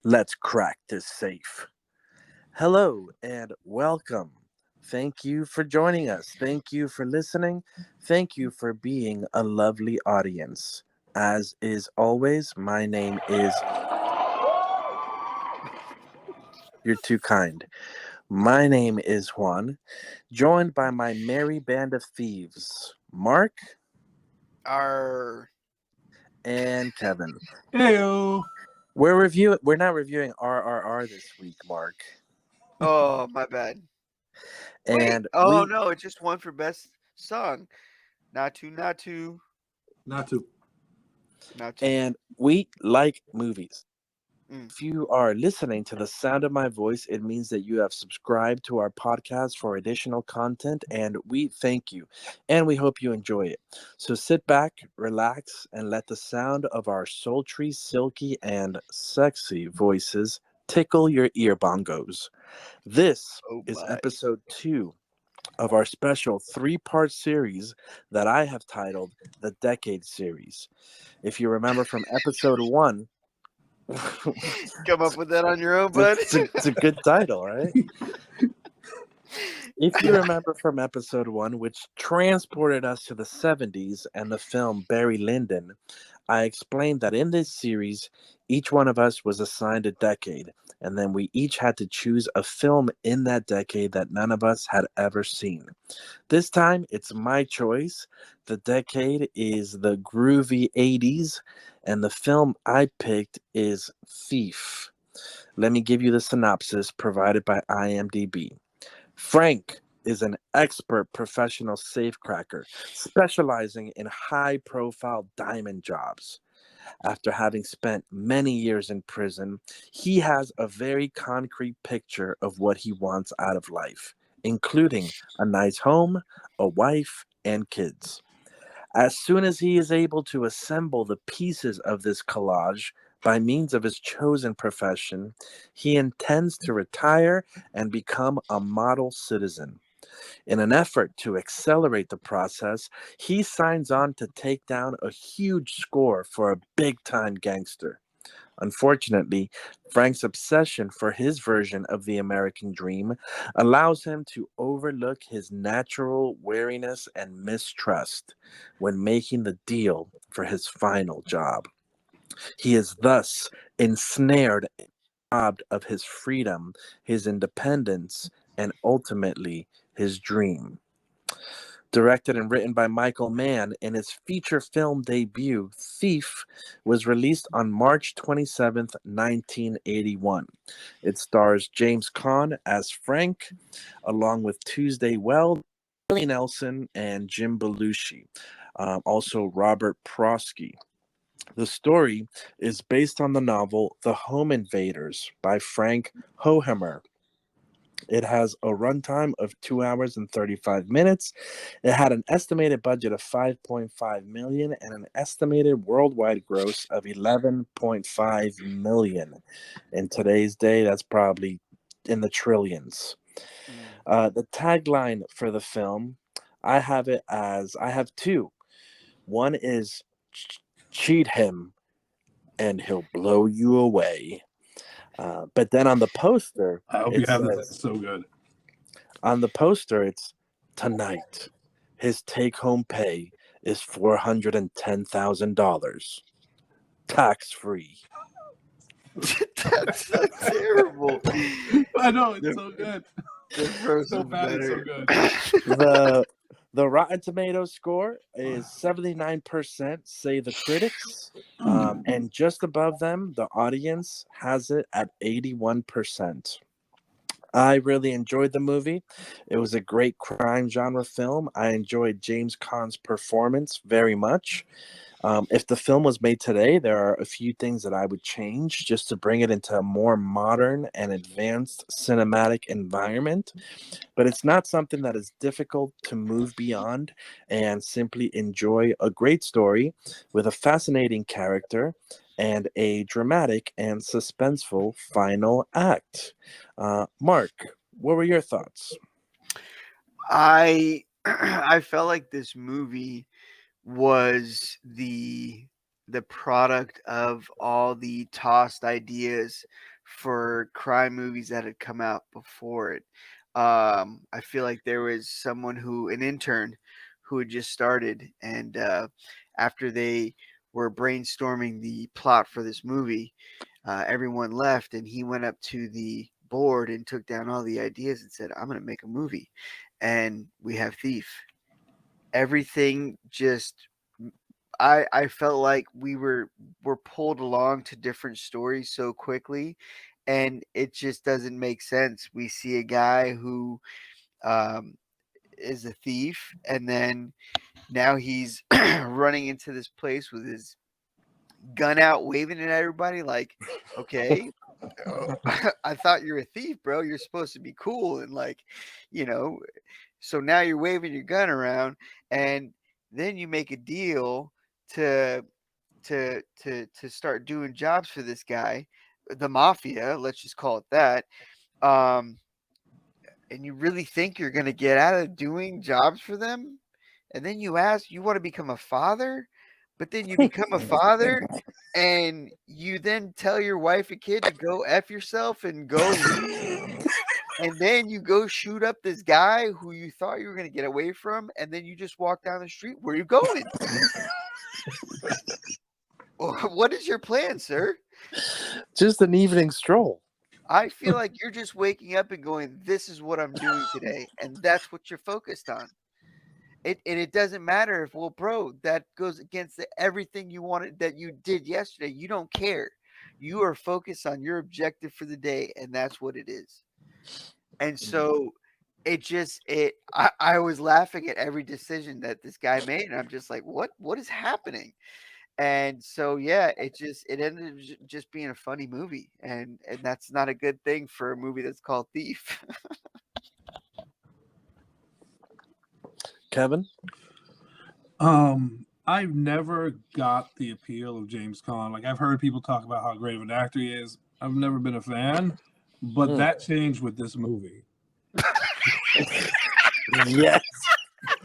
Let's crack this safe. Hello and welcome. Thank you for joining us. Thank you for listening. Thank you for being a lovely audience. As is always, my name is. You're too kind. My name is Juan, joined by my merry band of thieves, Mark Our and Kevin. Heyo. We're not reviewing RRR this week, Mark. oh my bad. Wait. And Oh we no, it just won for best song. Not too, Not to. not too. and we like movies. Mm. If you are listening to the sound of my voice, it means that you have subscribed to our podcast for additional content, and we thank you. And we hope you enjoy it. So sit back, relax, and let the sound of our sultry, silky, and sexy voices tickle your ear bongos. This Oh is my. episode 2 of our special 3-part series that I have titled the Decade Series. If you remember from episode 1, Come up with that on your own, it's a, bud. it's a good title, right? If you remember from episode 1, which transported us to the 70s and the film Barry Lyndon, I explained that in this series, each one of us was assigned a decade, and then we each had to choose a film in that decade that none of us had ever seen. This time, it's my choice. The decade is the groovy 80s, and the film I picked is Thief. Let me give you the synopsis provided by IMDb. Frank is an expert professional safecracker specializing in high profile diamond jobs. After having spent many years in prison, he has a very concrete picture of what he wants out of life, including a nice home, a wife, and kids. As soon as he is able to assemble the pieces of this collage by means of his chosen profession, he intends to retire and become a model citizen. In an effort to accelerate the process, he signs on to take down a huge score for a big time gangster. Unfortunately, Frank's obsession for his version of the American dream allows him to overlook his natural wariness and mistrust when making the deal for his final job. He is thus ensnared and robbed of his freedom, his independence, and ultimately his dream. Directed and written by Michael Mann in his feature film debut, Thief was released on March 27th, 1981. It stars James Caan as Frank, along with Tuesday Weld, Willie Nelson, and Jim Belushi. Also, Robert Prosky. The story is based on the novel The Home Invaders by Frank Hohemer. It has a runtime of 2 hours and 35 minutes. It had an estimated budget of 5.5 million and an estimated worldwide gross of 11.5 million. In today's day, that's probably in the trillions. Mm. The tagline for the film, I have two. One is cheat him and he'll blow you away. But then on the poster, I hope you it have this. says, It's so good. on the poster, it's tonight. His take home pay is $410,000, tax free. That's so terrible. I know it's The, so good. the first So one's bad, it's so better. good. The the Rotten Tomatoes score is 79%, say the critics, and just above them, the audience has it at 81%. I really enjoyed the movie. It was a great crime genre film. I enjoyed James Caan's performance very much. If the film was made today, there are a few things that I would change just to bring it into a more modern and advanced cinematic environment. But it's not something that is difficult to move beyond and simply enjoy a great story with a fascinating character and a dramatic and suspenseful final act. Mark, what were your thoughts? I I felt like this movie was the product of all the tossed ideas for crime movies that had come out before it. I feel like there was an intern who had just started, and after they were brainstorming the plot for this movie, everyone left, and he went up to the board and took down all the ideas and said, "I'm going to make a movie," and we have Thief. Everything just I felt like were pulled along to different stories so quickly, and it just doesn't make sense. We see a guy who um, is a thief, and then now he's running into this place with his gun out, waving it at everybody. Like, okay, I thought you're a thief, bro. You're supposed to be cool and like, you know. So now you're waving your gun around, and then you make a deal to to start doing jobs for this guy, the mafia. Let's just call it that. Um, and you really think you're going to get out of doing jobs for them, and then you ask, you want to become a father, but then you become a father, and you then tell your wife and kid to go f yourself and go leave. And then you go shoot up this guy who you thought you were going to get away from, and then you just walk down the street. Where are you going? What is your plan, sir? Just an evening stroll. I feel like you're just waking up and going, "This is what I'm doing today," and that's what you're focused on. It doesn't matter if, well, bro, that goes against everything you wanted that you did yesterday. You don't care. You are focused on your objective for the day, and that's what it is. And so I was laughing at every decision that this guy made, and I'm just like, what is happening? And so yeah, it ended up just being a funny movie, and that's not a good thing for a movie that's called Thief. Kevin? I've never got the appeal of James Caan. Like, I've heard people talk about how great of an actor he is. I've never been a fan, but that changed with this movie. Yes.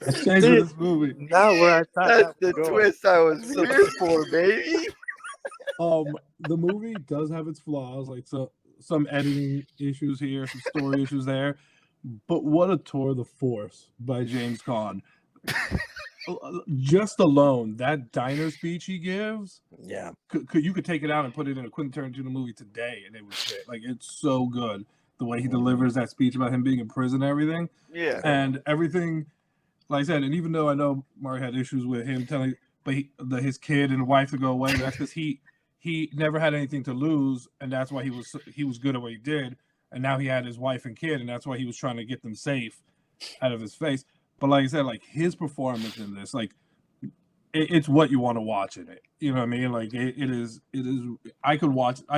That changed with this movie. Now where I thought That's that the was going. twist I was here for, baby. The movie does have its flaws, like some editing issues here, some story issues there. But what a tour de force by James Caan. Just alone, that diner speech he gives, Yeah, you could take it out and put it in a Quentin Tarantino movie today, and it would fit. Like, it's so good the way he delivers that speech about him being in prison and everything. Yeah. And everything, like I said, and even though I know Mario had issues with him telling, but his kid and wife to go away, that's because he never had anything to lose, and that's why he was good at what he did. And now he had his wife and kid, and that's why he was trying to get them safe out of his face. But like I said, like, his performance in this, like, it's what you want to watch in it. You know what I mean? Like, it is. I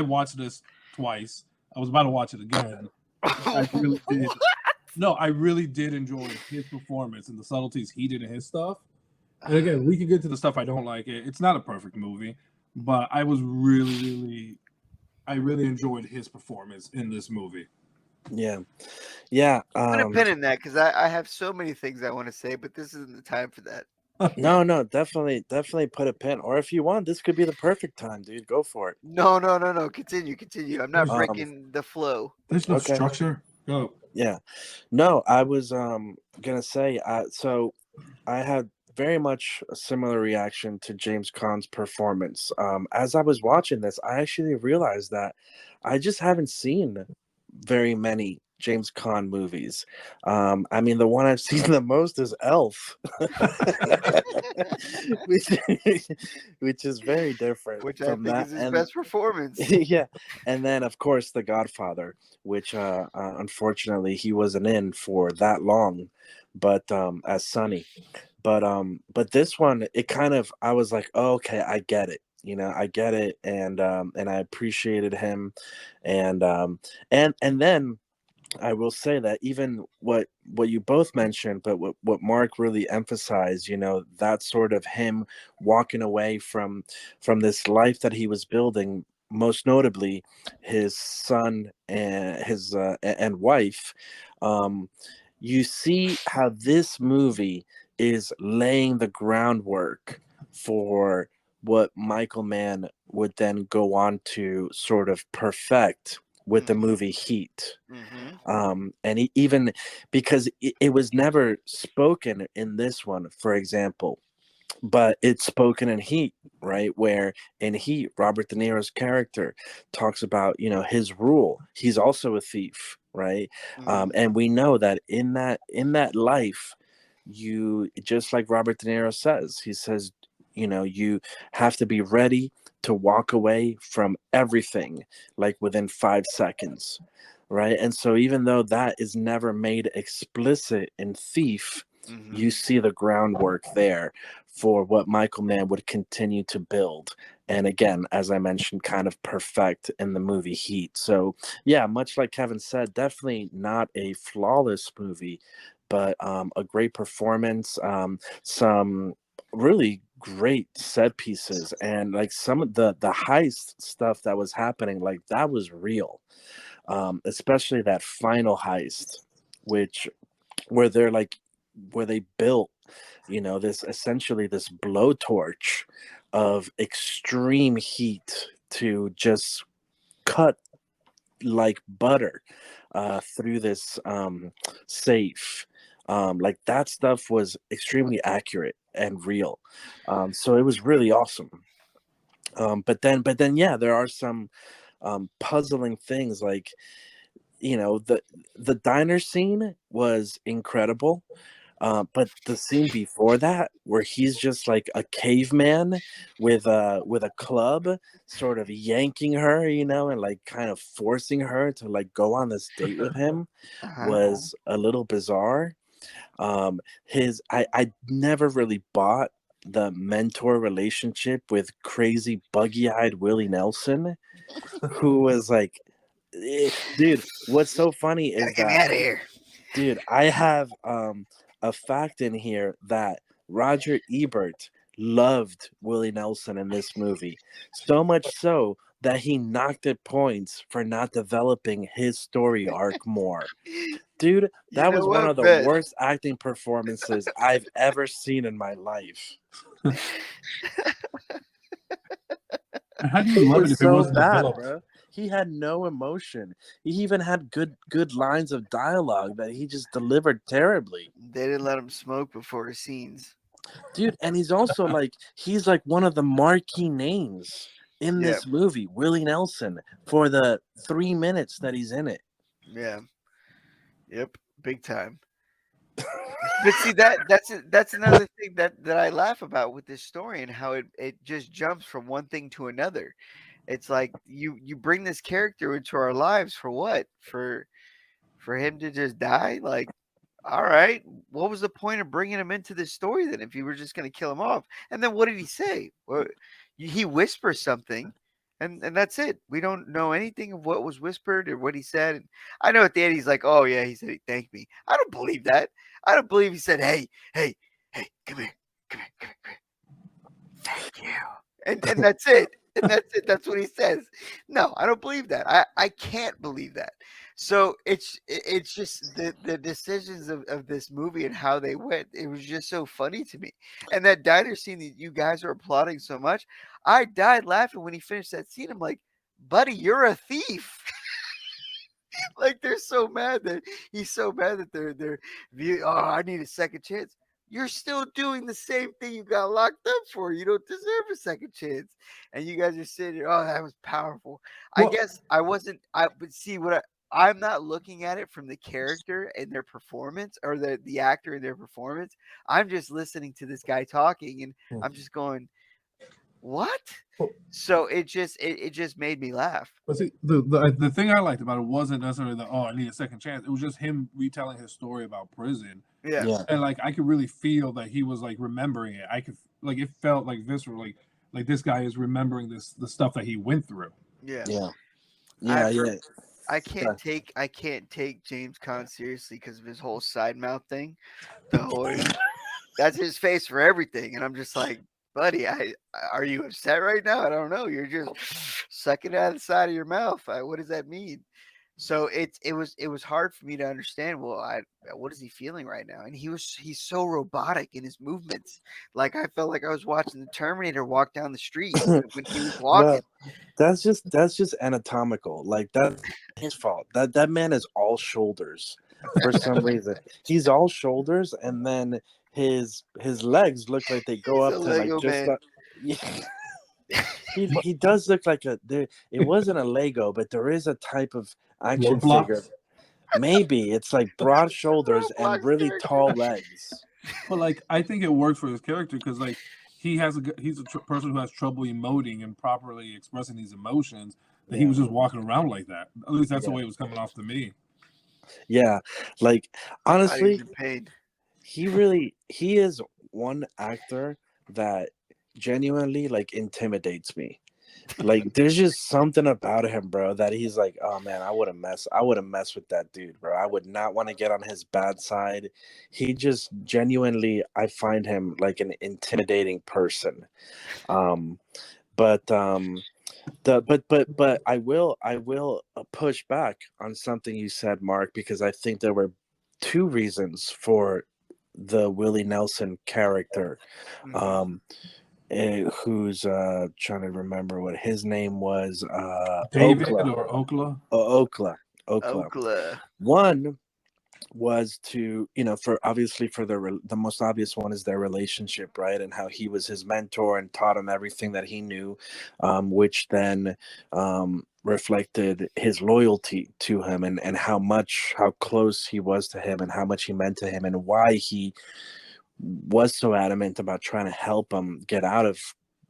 watched this twice. I was about to watch it again. I really did. No, I really did enjoy his performance and the subtleties he did in his stuff. And again, we can get to the stuff I don't like. It's not a perfect movie, but I really enjoyed his performance in this movie. yeah. Put a pin in that, because I have so many things I want to say, but this isn't the time for that. No, definitely put a pin. Or if you want, this could be the perfect time, dude. Go for it. No. Continue. I'm not breaking the flow. There's no Okay. structure. Go. Yeah. No, I was gonna say so I had very much a similar reaction to James Caan's performance. As I was watching this, I actually realized that I just haven't seen very many James Caan movies. I mean, the one I've seen the most is Elf, which is very different Which I from think that. is his best performance. Yeah, and then of course The Godfather, which unfortunately he wasn't in for that long, but as Sonny. But this one, it kind of, I was like, oh, okay, I get it. I get it, and I appreciated him, and then I will say that even what you both mentioned, but what Mark really emphasized, that sort of him walking away from this life that he was building, most notably his son and his and wife. You see how this movie is laying the groundwork for what Michael Mann would then go on to sort of perfect with the movie Heat. Mm-hmm. And even because it was never spoken in this one, for example, but it's spoken in Heat, right? Where in Heat, Robert De Niro's character talks about, his rule. He's also a thief, right? Mm-hmm. And we know that in that life, you, just like Robert De Niro says, he says, you have to be ready to walk away from everything, like within 5 seconds, right? And so even though that is never made explicit in Thief, Mm-hmm. you see the groundwork there for what Michael Mann would continue to build. And again, as I mentioned, kind of perfect in the movie Heat. So, yeah, much like Kevin said, definitely not a flawless movie, but a great performance, some really great set pieces, and like some of the heist stuff that was happening, like that was real. Especially that final heist, which where they're like where they built, this essentially this blowtorch of extreme heat to just cut like butter through this safe. Like that stuff was extremely accurate and real. So it was really awesome. But then, yeah, there are some puzzling things, like the diner scene was incredible. But the scene before that, where he's just like a caveman with a club, sort of yanking her, and like kind of forcing her to like go on this date with him, Uh-huh. was a little bizarre. I never really bought the mentor relationship with crazy buggy-eyed Willie Nelson, who was like, dude. What's so funny Gotta is get me that, out of here. dude, I have a fact in here that Roger Ebert loved Willie Nelson in this movie. So much so that he knocked it points for not developing his story arc more. Dude, You that know was one what, of the Ben? worst acting performances I've ever seen in my life. And how do you It love it was if it so wasn't bad, developed? bro. He had no emotion. He even had good lines of dialogue that he just delivered terribly. They didn't let him smoke before his scenes. Dude, and he's like one of the marquee names in Yeah, this movie, Willie Nelson, for the 3 minutes that he's in it. yeah, yep, big time. But see that's another thing that I laugh about with this story and how it just jumps from one thing to another. It's like you bring this character into our lives for what? For him to just die? Like, all right, what was the point of bringing him into this story then if you were just going to kill him off? And then what did he say? Well, he whispers something, and that's it. We don't know anything of what was whispered or what he said. And I know at the end he's like, "Oh yeah," he said he thanked me. I don't believe that. I don't believe he said, "Hey, hey, hey, come here, come here, come here, come here. Thank you." And that's it. And that's it. That's what he says. No, I don't believe that. I can't believe that. So it's just the decisions of this movie and how they went. It was just so funny to me. And that diner scene that you guys are applauding so much, I died laughing when he finished that scene. I'm like, buddy, you're a thief. Like they're so mad that he's so mad that they're oh, I need a second chance. You're still doing the same thing you got locked up for. You don't deserve a second chance. And you guys are sitting there, oh, that was powerful. I Well, guess I wasn't I but see what I'm not looking at it from the character and their performance or the actor and their performance. I'm just listening to this guy talking and I'm just going, what? well, So it just made me laugh. but see, the thing I liked about it wasn't necessarily that, oh, I need a second chance. It was just him retelling his story about prison, Yeah. Yeah, and like I could really feel that he was like remembering it. I could like it felt like visceral, like this guy is remembering the stuff that he went through. Yeah. yeah, I yeah, for yeah. I can't take James Caan seriously because of his whole side mouth thing. The whole that's his face for everything, and I'm just like, buddy, are you upset right now? I don't know. You're just sucking it out of the side of your mouth. What does that mean? So it was hard for me to understand. Well, what is he feeling right now? And he's so robotic in his movements. Like I felt like I was watching the Terminator walk down the street when he was walking. Well, that's just anatomical. Like that's his fault. That man is all shoulders for some reason. He's all shoulders, and then his legs look like they go He's up a to like Lego just man. the. He does look like a there. It wasn't a Lego, but there is a type of action figure. Roblox. Maybe it's like broad shoulders and Roblox really character. tall legs. But like, I think it works for his character because like he's a person who has trouble emoting and properly expressing these emotions. That he Yeah, was just walking around like that. At least that's the yeah, way it was coming off to me. yeah. Like I thought he was honestly, in pain. he is one actor that genuinely like intimidates me. Like there's just something about him, bro, that he's like, oh man, I wouldn't mess with that dude, bro. I would not want to get on his bad side. He just genuinely, I find him like an intimidating person. Um but but I will push back on something you said, Mark, because I think there were two reasons for the Willie Nelson character. Hmm. Um, who's trying to remember what his name was. David or Okla. Okla. Okla. Okla. One was to, for obviously for the most obvious one is their relationship, right, and how he was his mentor and taught him everything that he knew, which then reflected his loyalty to him, and how close he was to him and how much he meant to him and why he was so adamant about trying to help him get out of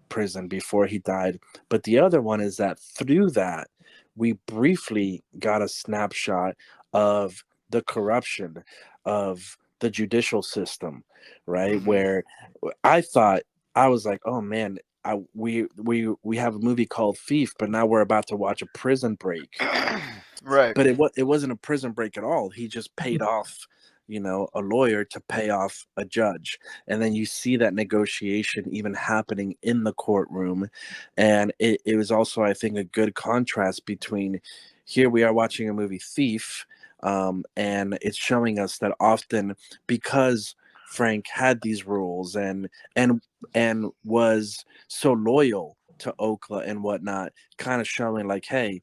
prison before he died. But the other one is that through that, we briefly got a snapshot of the corruption of the judicial system, right? Hmm. Where I thought, I was like, oh man, we have a movie called Thief, but now we're about to watch a prison break. Right. But it wasn't a prison break at all. He just paid off, a lawyer to pay off a judge, and then you see that negotiation even happening in the courtroom. And it was also, I think, a good contrast between here we are watching a movie Thief, and it's showing us that often, because Frank had these rules and was so loyal to Okla and whatnot, kind of showing like, hey,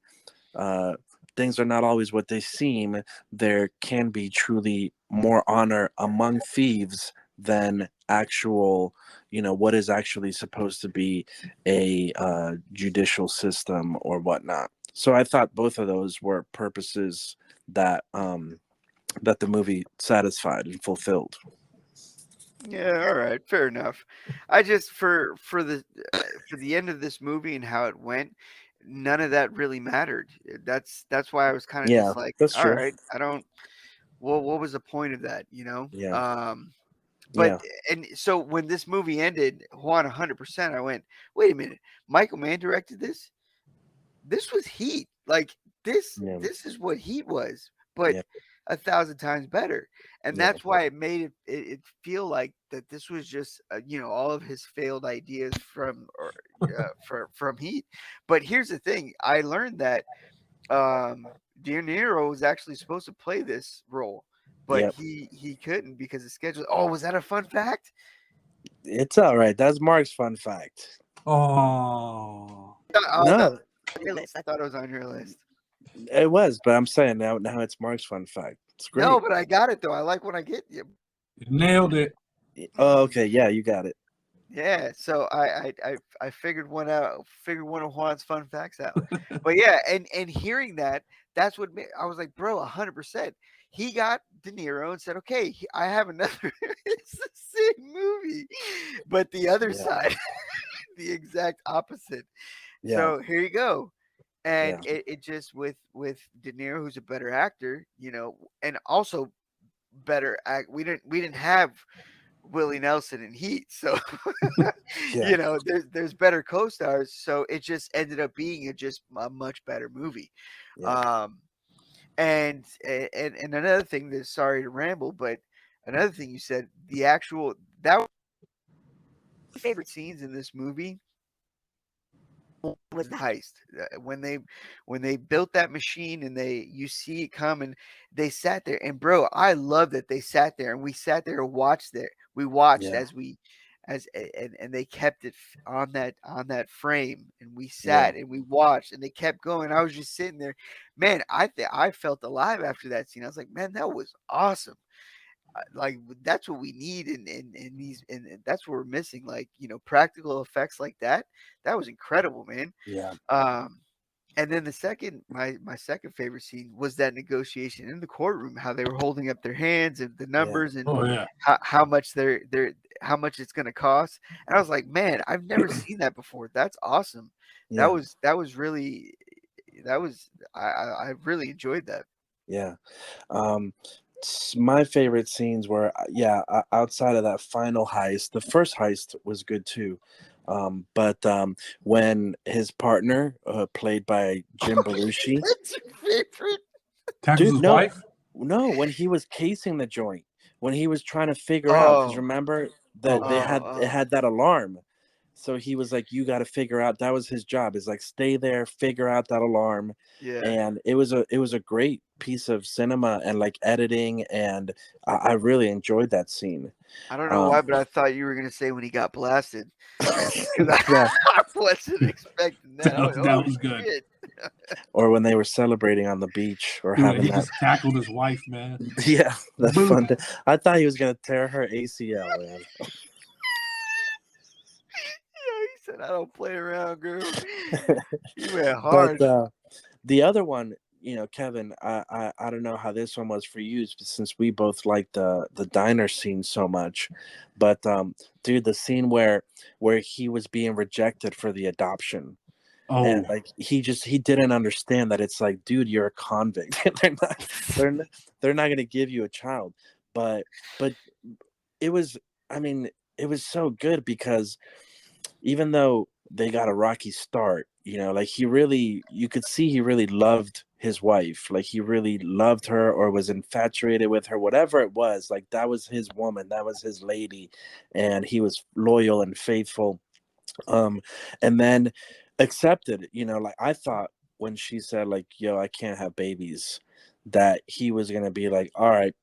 uh, things are not always what they seem. There can be truly more honor among thieves than actual, what is actually supposed to be a judicial system or whatnot. So I thought both of those were purposes that the movie satisfied and fulfilled. Yeah, all right, fair enough. I just for the end of this movie and how it went, none of that really mattered. That's why I was kind of Yeah, just like, that's all true. right, I don't. Well, what was the point of that, Yeah, But yeah, and so when this movie ended, Juan 100%, I went, wait a minute, Michael Mann directed this. This was Heat. Like yeah, this is what Heat was, but yeah, 1,000 times better. And yeah, that's why it made it feel like that this was just all of his failed ideas from Heat. But here's the thing: I learned that De Niro was actually supposed to play this role, but yeah. he couldn't because of schedule. Oh, was that a fun fact? It's all right. That's Mark's fun fact. Oh, Oh, that No, on your list. I thought it was on your list. it was, but I'm saying now it's Mark's fun fact. It's No, great. but I got it though. I like when I get you. you nailed it. Oh, okay, yeah, you got it. Yeah, so I figured one out, figured one of Juan's fun facts out. But yeah, and hearing that, that's what I was like, bro, 100%. He got De Niro and said, okay, I have another. It's the same movie, but the other Yeah, side, the exact opposite. yeah, So here you go. And yeah, it just with De Niro, who's a better actor, and also better act. We didn't have Willie Nelson in Heat. So yeah, there's better co-stars. So it just ended up being just a much better movie. yeah, Um, and another thing that sorry to ramble, but another thing you said, the actual that was my favorite scenes in this movie was the heist. When they built that machine and you see it coming, they sat there and bro, I love that they sat there and we sat there and watched there. We watched Yeah. as and they kept it on that frame and we Yeah. sat and we watched and they kept going. I was just sitting there, man. I felt alive after that scene. I was like, man, that was awesome. Like that's what we need in these and that's what we're missing, like practical effects like that. That was incredible, man. Yeah. um and then my second favorite scene was that negotiation in the courtroom, how they were holding up their hands and the Yeah. numbers and Oh yeah. how much they're how much it's going to cost. And I was like, man, I've never seen that before. That's awesome. Yeah. That was really that was I really enjoyed that. Yeah. Um, my favorite scenes were, outside of that final heist. The first heist was good too. But when his partner, played by Jim Belushi, What's your favorite? Tackles dude, his no, wife. no, when he was casing the joint, when he was trying to figure out, because Oh, remember that Oh, it oh, had that alarm. So he was like, you got to figure out, that was his job, is like, stay there, figure out that alarm. yeah. And it was a great piece of cinema and like editing, and I really enjoyed that scene. I don't know Um why, but I thought you were gonna say when he got blasted because yeah, I wasn't expecting that. I went, that oh was good. shit! or when they were celebrating on the beach or Dude, having he that. just tackled his wife, man. Yeah, that Boom. fun. I thought he was gonna tear her ACL, man. Yeah, he said, "I don't play around, girl." He went But hard. the other one, Kevin, I don't know how this one was for you, since we both like the diner scene so much. But dude, the scene where he was being rejected for the adoption, and Oh, like he didn't understand that it's like, dude, you're a convict. They're not, they're not gonna give you a child. But it was, I mean, it was so good because even though they got a rocky start, like you could see he really loved his wife. Like he really loved her or was infatuated with her, whatever it was. Like that was his woman, that was his lady, and he was loyal and faithful. Um, and then accepted, like I thought when she said, like, yo, I can't have babies, that he was gonna be like, all right,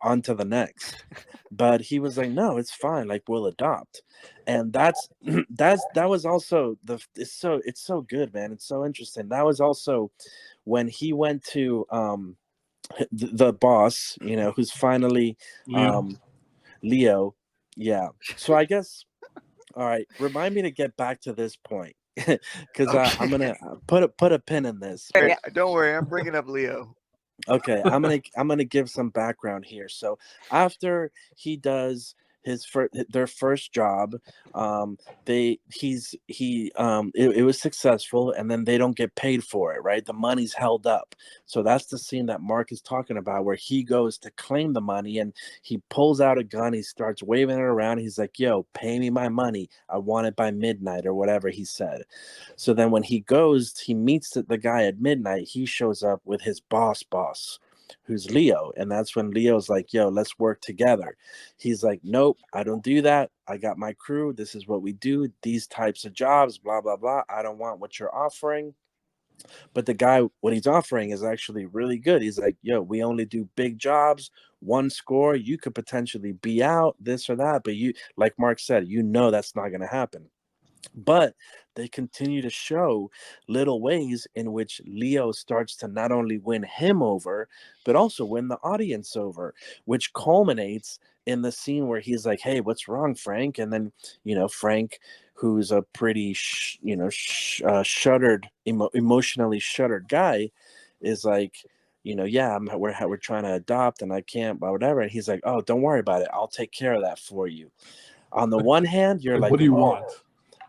on to the next. But he was like, no, it's fine, like we'll adopt. And that's that was also it's so good, man. It's so interesting. That was also when he went to the boss, who's finally Leo. um Leo. Yeah. So I guess, all right, remind me to get back to this point. Because I'm Okay, gonna put a pin in this. don't worry. I'm bringing up Leo. Okay, I'm gonna give some background here. So after he does their first job, um, it was successful, and then they don't get paid for it, right? The money's held up. So that's the scene that Mark is talking about, where he goes to claim the money, and he pulls out a gun. He starts waving it around. He's like, "Yo, pay me my money. I want it by midnight," or whatever he said. So then when he goes, he meets the guy at midnight. He shows up with his boss, who's Leo. And that's when Leo's like, yo, let's work together. He's like, nope, I don't do that. I got my crew. This is what we do. These types of jobs, blah, blah, blah. I don't want what you're offering. But the guy, what he's offering is actually really good. He's like, yo, we only do big jobs, one score. You could potentially be out, this or that. But like Mark said, that's not going to happen. But they continue to show little ways in which Leo starts to not only win him over, but also win the audience over, which culminates in the scene where he's like, hey, what's wrong, Frank? And then, Frank, who's a pretty, shuttered, emotionally shuttered guy, is like, yeah, we're trying to adopt and I can't, but whatever. And he's like, oh, don't worry about it. I'll take care of that for you. On the one hand, you're Like, like, what do you oh, want?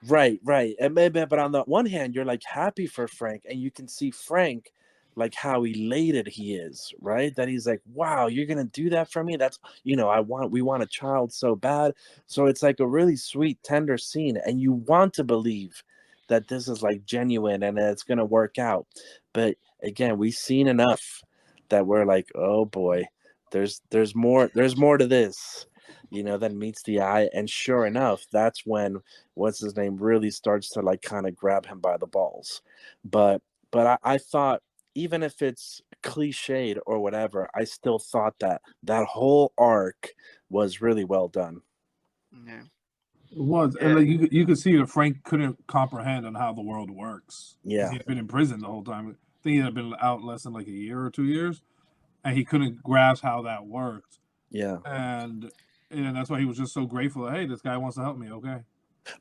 right. And maybe, but on the one hand, you're like happy for Frank, and you can see Frank, like how elated he is, right? That he's like, wow, you're gonna do that for me? That's, we want a child so bad. So it's like a really sweet, tender scene, and you want to believe that this is like genuine and that it's gonna work out. But again, we've seen enough that we're like, oh boy, there's more to this. then meets the eye, and sure enough, that's when what's his name really starts to like kind of grab him by the balls. But I thought, even if it's cliched or whatever, I still thought that that whole arc was really well done. Yeah. It was, and Yeah. like you could see that Frank couldn't comprehend on how the world works because Yeah, he had been in prison the whole time. I think he had been out less than like a year or 2 years, and he couldn't grasp how that worked. yeah. And that's why he was just so grateful. Hey, this guy wants to help me. Okay.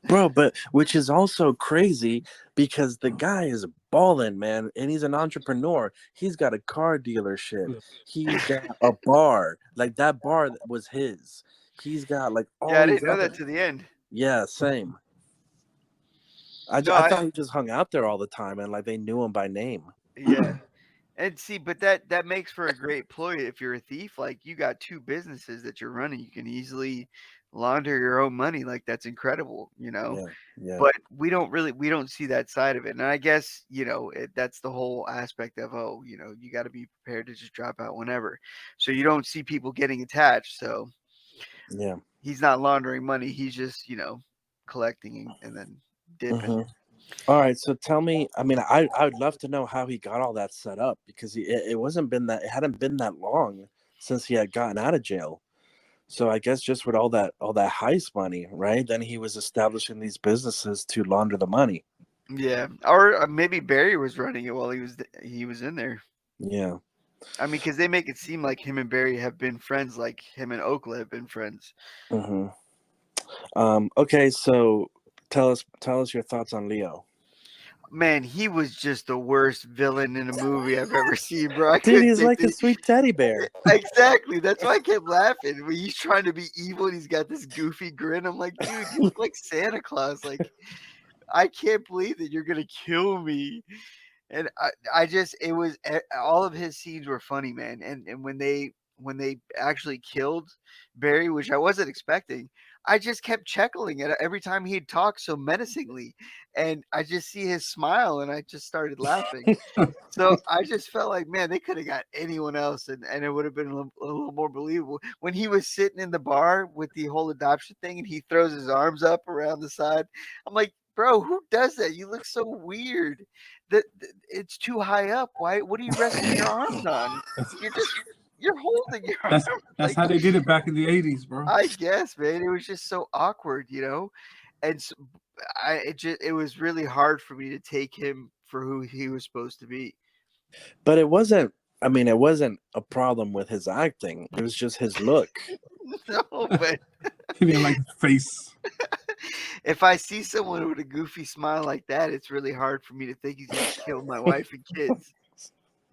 Bro, but which is also crazy because the guy is balling, man, and he's an entrepreneur. He's got a car dealership. He's got a bar. Like that bar was his. He's got like Yeah, all I these didn't know other. that to the end. Yeah, same. No, I thought he just hung out there all the time and like they knew him by name. yeah. And see, but that makes for a great employee if you're a thief. Like you got two businesses that you're running, you can easily launder your own money. Like that's incredible, you know. Yeah, yeah. But we don't see that side of it. And I guess that's the whole aspect of you got to be prepared to just drop out whenever. So you don't see people getting attached. So Yeah. he's not laundering money. He's just collecting and then dipping. Hmm. All right, so tell me. I mean, I would love to know how he got all that set up because it wasn't been that it hadn't been that long since he had gotten out of jail. So I guess just with all that heist money, right? Then he was establishing these businesses to launder the money. Yeah, or maybe Barry was running it while he was in there. Yeah. I mean, because they make it seem like him and Barry have been friends, like him and Oakland have been friends. Hmm. Okay, so tell us your thoughts on Leo. Man, he was just the worst villain in a movie I've ever seen, bro. I Dude, couldn't he's take like a the sweet teddy bear. exactly. That's why I kept laughing. When he's trying to be evil and he's got this goofy grin. I'm like, dude, you look like Santa Claus. Like, I can't believe that you're gonna kill me. And I just it was all of his scenes were funny, man. And when they actually killed Barry, which I wasn't expecting, I just kept chuckling at every time he'd talk so menacingly, and I just see his smile, and I just started laughing. So I just felt like, man, they could have got anyone else, and it would have been a little more believable. When he was sitting in the bar with the whole adoption thing, and he throws his arms up around the side, I'm like, bro, who does that? You look so weird. That it's too high up. Why? What are you resting your arms on? You're just you're holding your arm That's like how they did it back in the '80s, bro. I guess, man. It was just so awkward, and it was really hard for me to take him for who he was supposed to be. But it wasn't. I mean, it wasn't a problem with his acting. It was just his look. No, but He didn't like his face. if I see someone with a goofy smile like that, it's really hard for me to think he's gonna kill my wife and kids.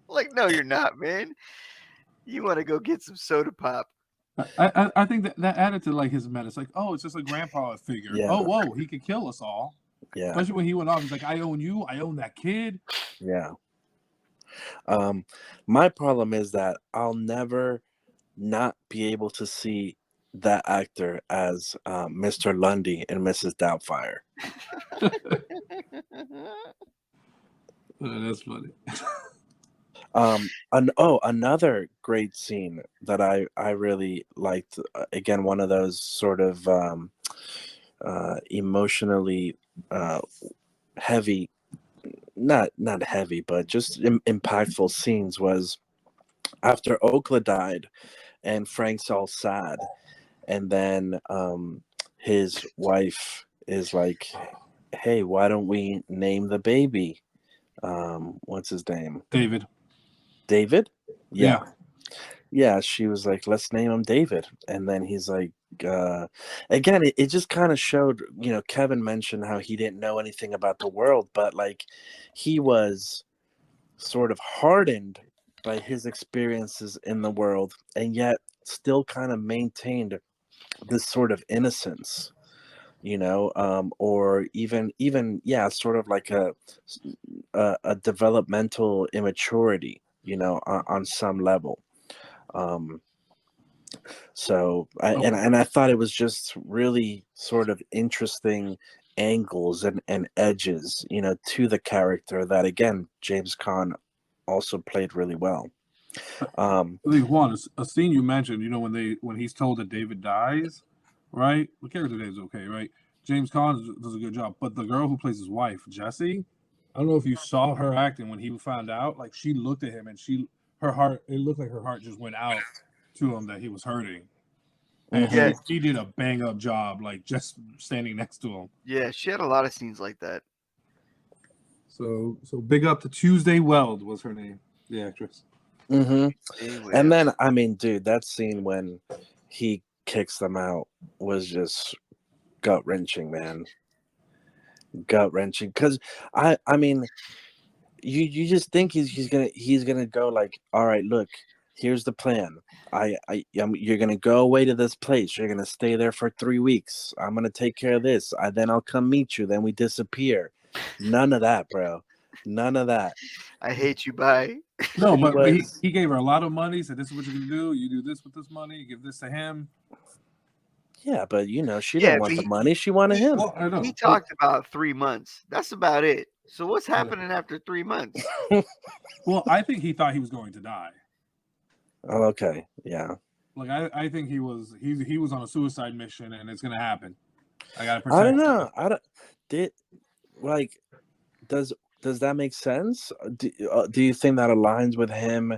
Like, no, you're not, man. You want to go get some soda pop. I think that added to like his menace. Like, oh, it's just a grandpa figure. Yeah, Oh, whoa, he could kill us all. yeah, Especially when he went off, he's like, I own you, I own that kid. yeah. My problem is that I'll never not be able to see that actor as Mr. Lundy and Mrs. Doubtfire. That's funny. Another great scene that I really liked. Again, one of those sort of emotionally heavy, not heavy, but just impactful scenes was after Okla died and Frank's all sad, and then his wife is like, "Hey, why don't we name the baby? What's his name? David. David? Yeah. Yeah. Yeah, she was like, let's name him David. And then he's like, again, it just kind of showed, Kevin mentioned how he didn't know anything about the world, but like he was sort of hardened by his experiences in the world and yet still kind of maintained this sort of innocence, or even, yeah, sort of like a developmental immaturity, on some level. So and I thought it was just really sort of interesting angles and edges, to the character that again James Caan also played really well. Um, I think Juan, a scene you mentioned, when he's told that David dies, right? The character Dave's okay, right? James Caan does a good job, but the girl who plays his wife, Jessie, I don't know if you saw her acting when he found out. Like she looked at him and her heart, it looked like her heart just went out to him that he was hurting, and Yeah, mhm. she did a bang up job, like just standing next to him. yeah, she had a lot of scenes like that. So big up to Tuesday Weld was her name, the actress. Mhm. Hey, And well, then, I mean, dude, that scene when he kicks them out was just gut wrenching, man. Gut wrenching. Because I mean, you just think he's gonna go like, all right, look, here's the plan. You're gonna go away to this place. You're gonna stay there for 3 weeks. I'm gonna take care of this. Then I'll come meet you. Then we disappear. None of that, bro. None of that. I hate you. Bye. No, He but was, he gave her a lot of money. Said, "This is what you're gonna do. You do this with this money. You give this to him." yeah, but she Yeah, didn't but want the money. She wanted he him. Well, I he know. talked about 3 months. That's about it. So what's Yeah. happening after 3 months? Well, I think he thought he was going to die. Oh, okay, yeah. Like I think he was on a suicide mission, and it's gonna happen. I gotta I don't protect him. know. I don't did like does does that make sense? Do you think that aligns with him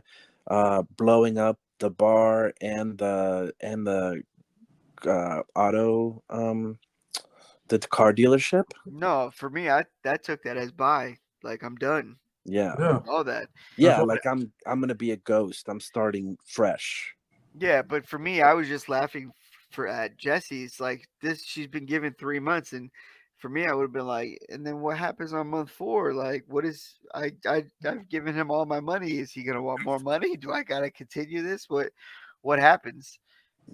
blowing up the bar and the auto the car dealership? No, for me, I that took that as bye. Like I'm done. Yeah. Yeah, All that. that's Yeah, what. like I'm going to be a ghost. I'm starting fresh. Yeah, but for me, I was just laughing for at Jesse's like this. She's been given 3 months, and for me, I would have been like, and then what happens on month four? Like, what is I've given him all my money. Is he gonna want more money? Do I gotta continue this? What happens?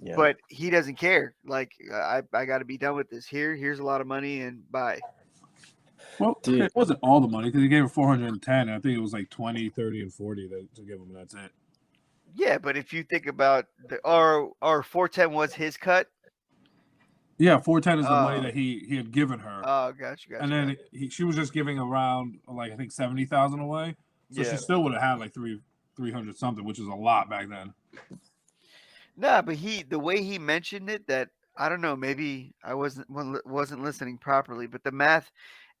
Yeah. But he doesn't care. Like I got to be done with this. Here's a lot of money and bye. Well, Dude, it wasn't all the money because he gave her 410. I think it was like 20, 30, and 40 to give him. That's it. Yeah, but if you think about the our 410 was his cut. Yeah, 410 is the money Oh, that he had given her, oh, gotcha, and gotcha, then gotcha. she was just giving around like I think 70,000 away. So she Yeah. still would have had like 300 something, which is a lot back then. Nah, but the way he mentioned it, that I don't know, maybe I wasn't listening properly, but the math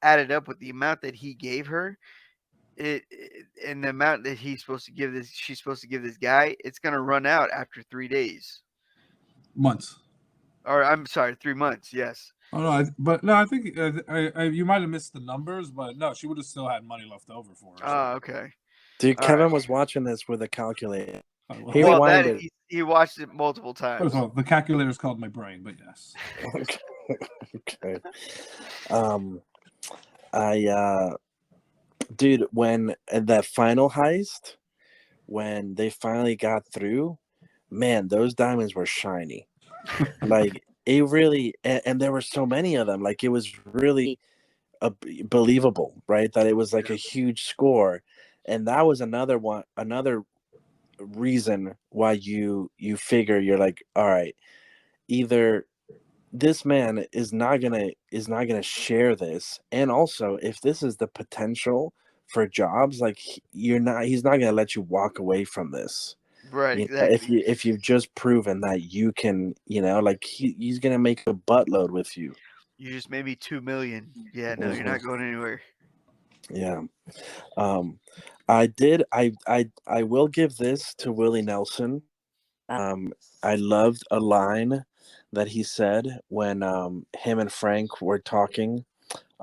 added up with the amount that he gave her, and the amount that she's supposed to give this guy, it's gonna run out after 3 days. Months. Or I'm sorry, 3 months. Yes. Oh no, but no, I think you might have missed the numbers, but no, she would have still had money left over for her. So, Oh, okay. dude, All right. Kevin was watching this with a calculator. He well, Well, that rewinded. he watched it multiple first times. of all, the calculator is called my brain, but yes. Okay. Um I dude, when that final heist, when they finally got through, man, those diamonds were shiny. Like it really, and there were so many of them. Like it was really believable, right? That it was like a Yeah. huge score, and that was another reason why you figure you're like, all right, either this man is not gonna share this, and also if this is the potential for jobs, like he's not gonna let you walk away from this. Right. If Exactly. you've just proven that you can, like he's gonna make a buttload with you. You just made me 2 million. Yeah. No, you're Hmm. not going anywhere. Yeah. Um, I did. I will give this to Willie Nelson. I loved a line that he said when him and Frank were talking,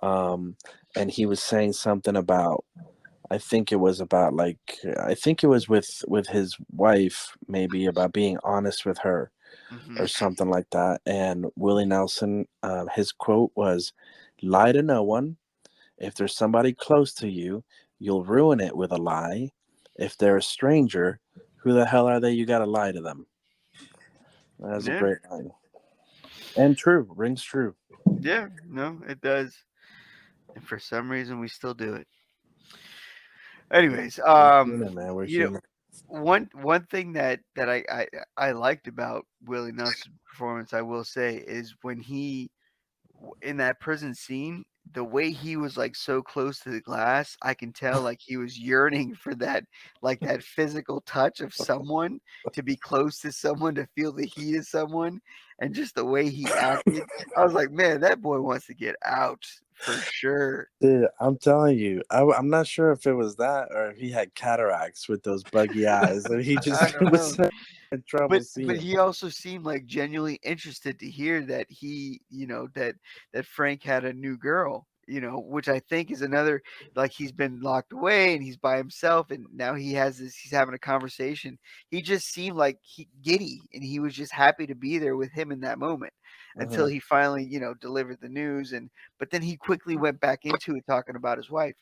and he was saying something about. I think it was about I think it was with his wife, maybe about being honest with her Hmm. or something like that. And Willie Nelson, his quote was, "Lie to no one. If there's somebody close to you, you'll ruin it with a lie. If they're a stranger, who the hell are they? You got to lie to them." That's a Yeah. great line. And true, rings true. Yeah. No, it does. And for some reason, we still do it. Anyways, We're human, man. We're you know, human. one thing that I liked about Willie Nelson's performance, I will say, is when he in that prison scene, the way he was like so close to the glass, I can tell like he was yearning for that, like that physical touch of someone, to be close to someone, to feel the heat of someone, and just the way he acted. I was like, man, that boy wants to get out for sure. Dude, I'm telling you, I'm not sure if it was that or if he had cataracts with those buggy eyes, and he I just don't was know. in trouble But seeing. he also seemed like genuinely interested to hear that he, that Frank had a new girl, which I think is another, like, he's been locked away and he's by himself, and now he's having a conversation. He just seemed like giddy, and he was just happy to be there with him in that moment, until Mhm. he finally, delivered the news. And but then he quickly went back into it, talking about his wife,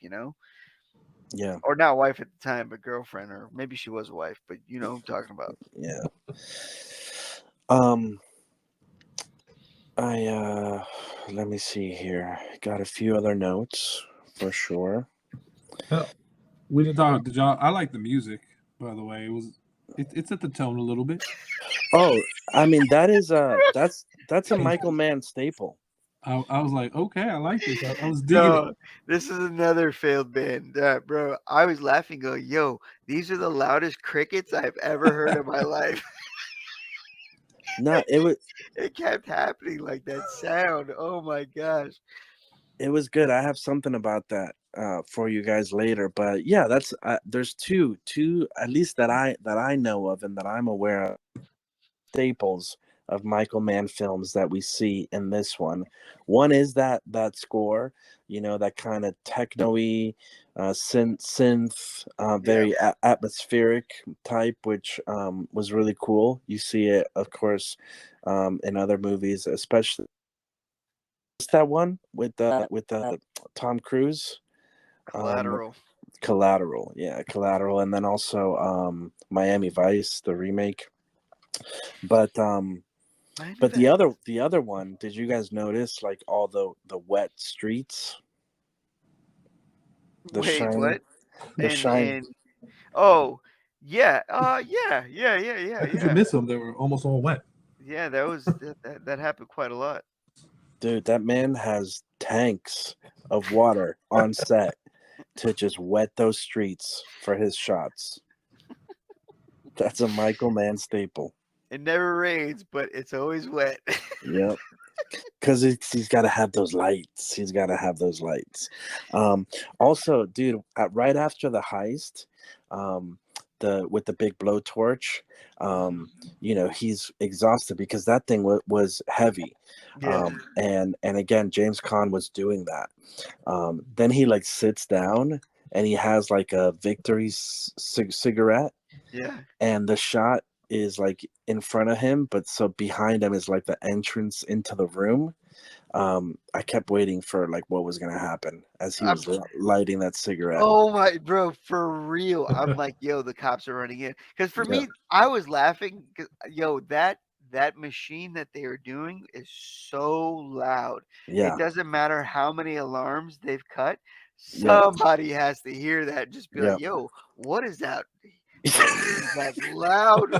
Yeah, or not wife at the time, but girlfriend, or maybe she was a wife, but you know who I'm talking about. yeah. Um, I let me see here. Got a few other notes for sure. Hell, we didn't talk. Did y'all? I like the music, by the way. It's at the tone a little bit. Oh, I mean that's a Michael Mann staple. I was like, okay, I like this. I was digging it. No, this is another failed band, bro. I was laughing, going, "Yo, these are the loudest crickets I've ever heard in my life." No, It kept happening, like that sound. Oh my gosh! it was good. I have something about that for you guys later, but yeah, that's there's two at least that I know of and that I'm aware of, staples of Michael Mann films that we see in this one. One is that score, that kind of techno-y, synth, Yeah, very atmospheric type, which was really cool. You see it, of course, in other movies, especially that one with Tom Cruise, um, Collateral. Collateral, yeah, Collateral, and then also Miami Vice, the remake. But Miami But the Vice. other the other one, did you guys notice like all the wet streets, the Wait, shine, what? the shine? And oh, yeah, yeah, yeah, yeah, yeah, How could you yeah, miss them? They were almost all wet. yeah. That happened quite a lot. Dude, that man has tanks of water on set to just wet those streets for his shots. That's a Michael Mann staple. It never rains, but it's always wet. Yep. Because he's got to have those lights. He's got to have those lights. Um, Also, dude, right after the heist, um, the with the big blowtorch, um, he's exhausted because that thing was heavy, Yeah, and again, James Caan was doing that. Then he like sits down and he has like a victory cigarette, yeah. and the shot is like in front of him, but so behind him is like the entrance into the room. I kept waiting for like what was gonna happen as he I'm was lighting that cigarette. Oh my bro, for real. I'm like, yo, the cops are running in. Because for Yeah, me, I was laughing. 'Cause, yo, that machine that they are doing is so loud. It yeah, doesn't matter how many alarms they've cut. yep, Somebody has to hear that. And just be like, yep. yo, what is that? That loud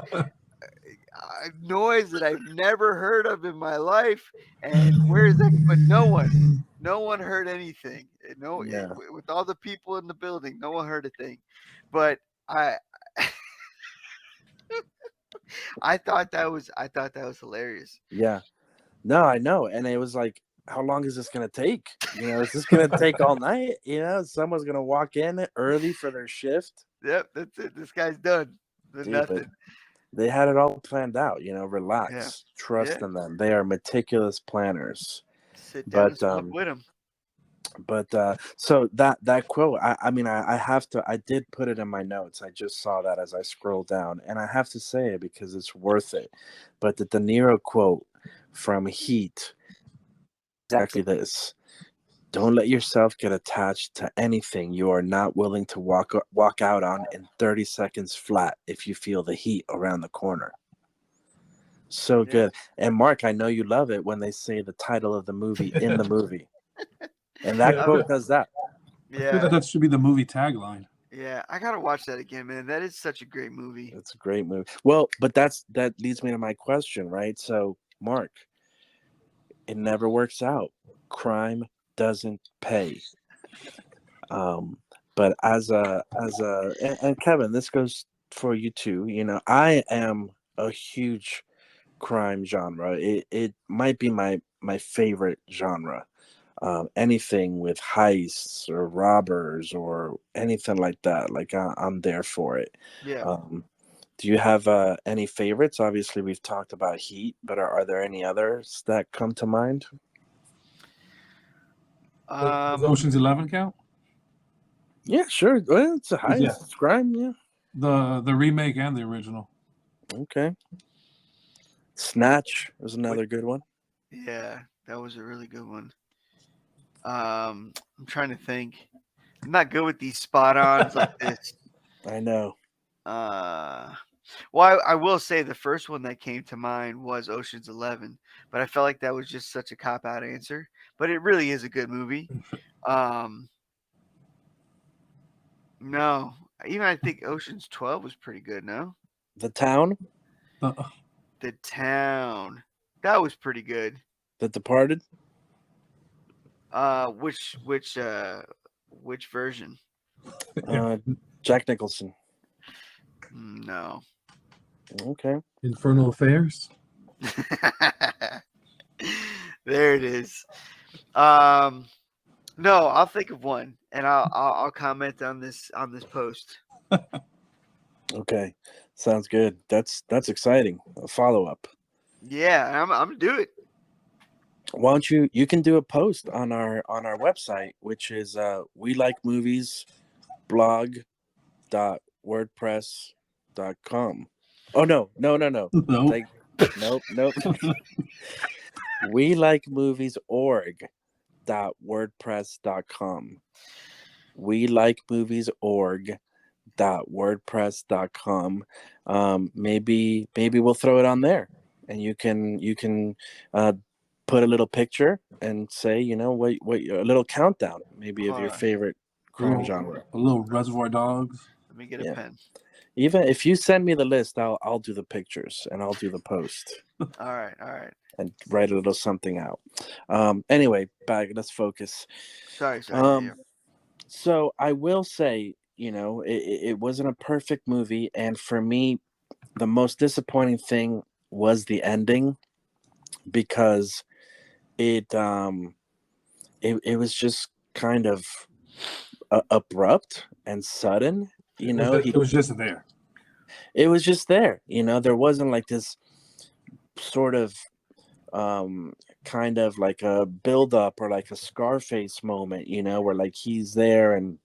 noise that I've never heard of in my life. And where is that? But no one heard anything. No, Yeah, with all the people in the building, no one heard a thing. But I, I thought that was hilarious. yeah. No, I know, and it was like, how long is this gonna take? Is this gonna take all night? Someone's gonna walk in early for their shift, Yep, that's it. This guy's done. dude. But Nothing. they had it all planned out. Yeah, Relax, yeah. trust in them. They are meticulous planners. Sit down and But smoke with him. so that quote, I mean, I have to, I did put it in my notes. I just saw that as I scroll down, and I have to say it because it's worth it. But the De Niro quote from Heat, exactly this: "Don't let yourself get attached to anything you are not willing to walk out on in 30 seconds flat if you feel the heat around the corner." So Yeah, good. And Mark, I know you love it when they say the title of the movie in the movie, and that Yeah, I'm, quote does that. I feel that yeah, that should be the movie tagline. yeah. I gotta watch that again, man. That is such a great movie. It's a great movie. Well, but that leads me to my question, right? So, Mark, it never works out. Crime doesn't pay. But and Kevin, this goes for you too. You know, I am a huge crime genre. It might be my favorite genre. Anything with heists or robbers or anything like that, like I'm there for it. Yeah. Do you have any favorites? Obviously, we've talked about Heat, but are there any others that come to mind? Does Ocean's 11 count? Yeah, sure. Well, it's a heist, Yeah. it's crime. Yeah. The remake and the original. Okay. Snatch was another good one. Yeah, that was a really good one. I'm trying to think. I'm not good with these spot ons like this. I know. Well, I will say the first one that came to mind was Ocean's 11, but I felt like that was just such a cop out answer. But it really is a good movie. Um, no, even I think Ocean's 12 was pretty good. No, The Town, Uh, The Town, that was pretty good. The Departed. Which version? Uh, Jack Nicholson. No. Okay. Infernal Affairs. There it is. No, I'll think of one and I'll comment on this post. Okay. Sounds good. That's exciting. A follow up. Yeah, I'm gonna do it. Why don't you can do a post on our website, which is we like movies blog.wordpress.com. Oh no. No. Like nope. We like movies org.wordpress.com. We like movies org.wordpress.com. Maybe we'll throw it on there, and you can put a little picture and say, you know, what a little countdown maybe of Hold your on. favorite crime genre. A little Reservoir Dogs. Let me get a Yeah. pen. Even if you send me the list, I'll do the pictures and I'll do the post All right. and write a little something out. Anyway, back. Let's focus. Sorry. Yeah. So I will say, you know, it wasn't a perfect movie, and for me, the most disappointing thing was the ending, because it was just kind of abrupt and sudden. You know, It was just there. it was just there. You know, there wasn't like this sort of kind of like a build up or like a Scarface moment, you know, where like he's there and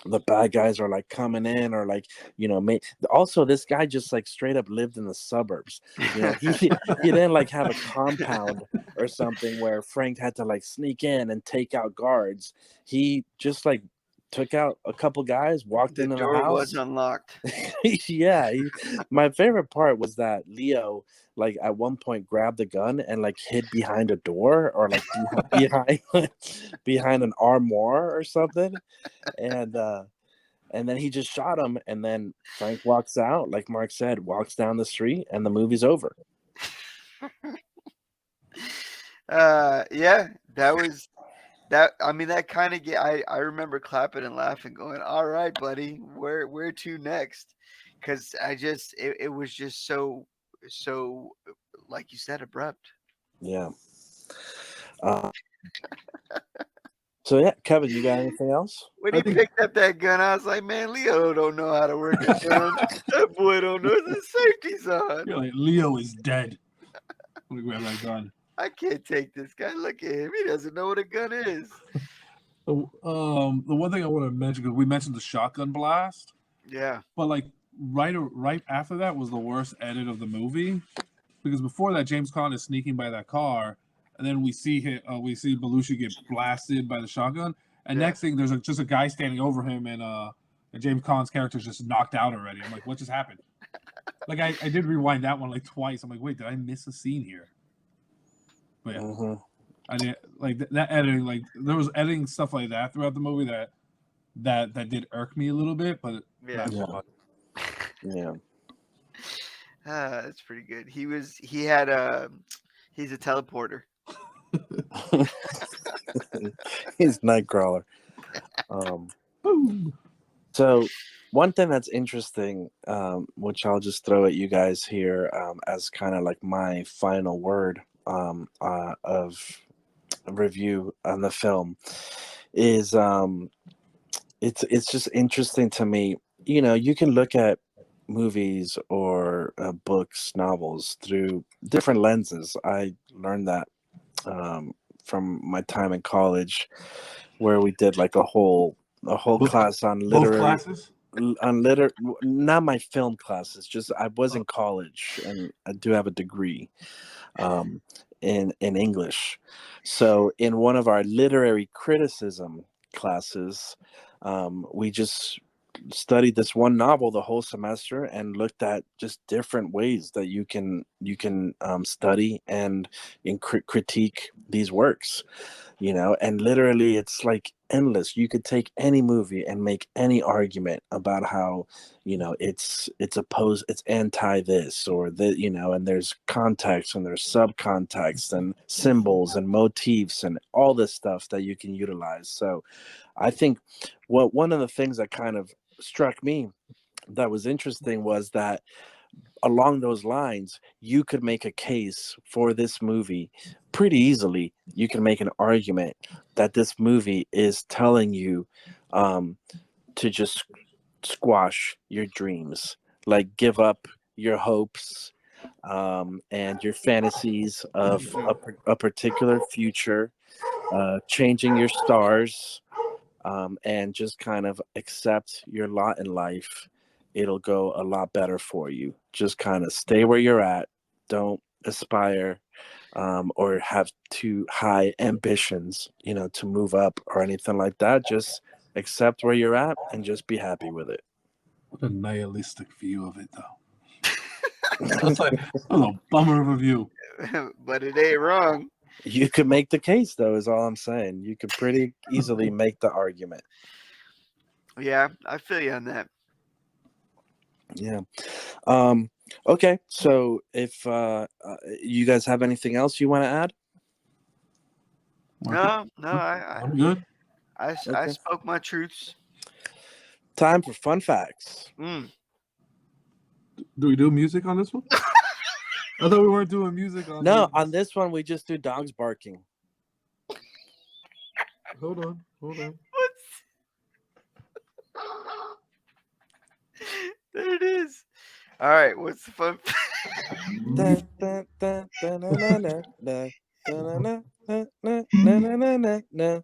the bad guys are like coming in, or like, you know, also this guy just like straight up lived in the suburbs. You know, he didn't like have a compound or something where Frank had to like sneak in and take out guards. He just like took out a couple guys, walked The into the door was house. unlocked. Yeah, my favorite part was that Leo like at one point grabbed the gun and like hid behind a door, or like behind an armoire or something, and then he just shot him, and then Frank walks out, like Mark said, walks down the street, and the movie's over. Yeah, that was that. I mean, that kind of I remember clapping and laughing, going, "All right, buddy, where to next?" Because it was just so like you said, abrupt. Yeah. So yeah, Kevin, you got anything else? When he picked up that gun, I was like, "Man, Leo don't know how to work a gun. That boy don't know the safety's on." You're like, Leo is dead. Let me grab that gun. I can't take this guy. Look at him. He doesn't know what a gun is. The one thing I want to mention, because we mentioned the shotgun blast, Yeah. but like right after that was the worst edit of the movie, because before that James Caan is sneaking by that car, and then we see Belushi get blasted by the shotgun, and Yeah. next thing there's just a guy standing over him, and James Caan's character is just knocked out already. I'm like, what just happened? Like I did rewind that one like twice. I'm like, wait, did I miss a scene here? But yeah. I didn't like that editing. Like there was editing stuff like that throughout the movie that did irk me a little bit, but Yeah. not so much. Yeah. That's pretty good. He's a teleporter. He's Nightcrawler. Um, Boom. so one thing that's interesting, which I'll just throw at you guys here as kind of like my final word of review on the film, is it's just interesting to me. You know, you can look at movies or books, novels through different lenses. I learned that from my time in college, where we did like a whole Both, class on both literary classes. on liter not my film classes, just I was in college and I do have a degree um in English. So in one of our literary criticism classes, we just studied this one novel the whole semester and looked at just different ways that you can study and critique these works, you know. And literally it's like endless. You could take any movie and make any argument about how, you know, it's opposed, it's anti this or the, you know, and there's context and there's subcontext and symbols and motifs and all this stuff that you can utilize. So I think what one of the things that kind of struck me that was interesting was that along those lines, you could make a case for this movie pretty easily. You can make an argument that this movie is telling you um, to just squash your dreams, like give up your hopes and your fantasies of a particular future, changing your stars, and just kind of accept your lot in life. It'll go a lot better for you. Just kind of stay where you're at. Don't aspire or have too high ambitions, you know, to move up or anything like that. Just accept where you're at and just be happy with it. What a nihilistic view of it, though. That's like that was a bummer of a view. But it ain't wrong. You could make the case, though, is all I'm saying. You could pretty easily make the argument. Yeah, I feel you on that. Yeah. Okay. So if you guys have anything else you want to add? No, I I'm good. I Okay. spoke my truths. Time for fun facts. Mm. Do we do music on this one? I thought we weren't doing music on. No, on this one we just do dogs barking. Hold on. What's there? It is. All right. What's the fun? Dun, dun, dun, dun, na, na, na, na, dun, na, na, na, na, na, na, na, na.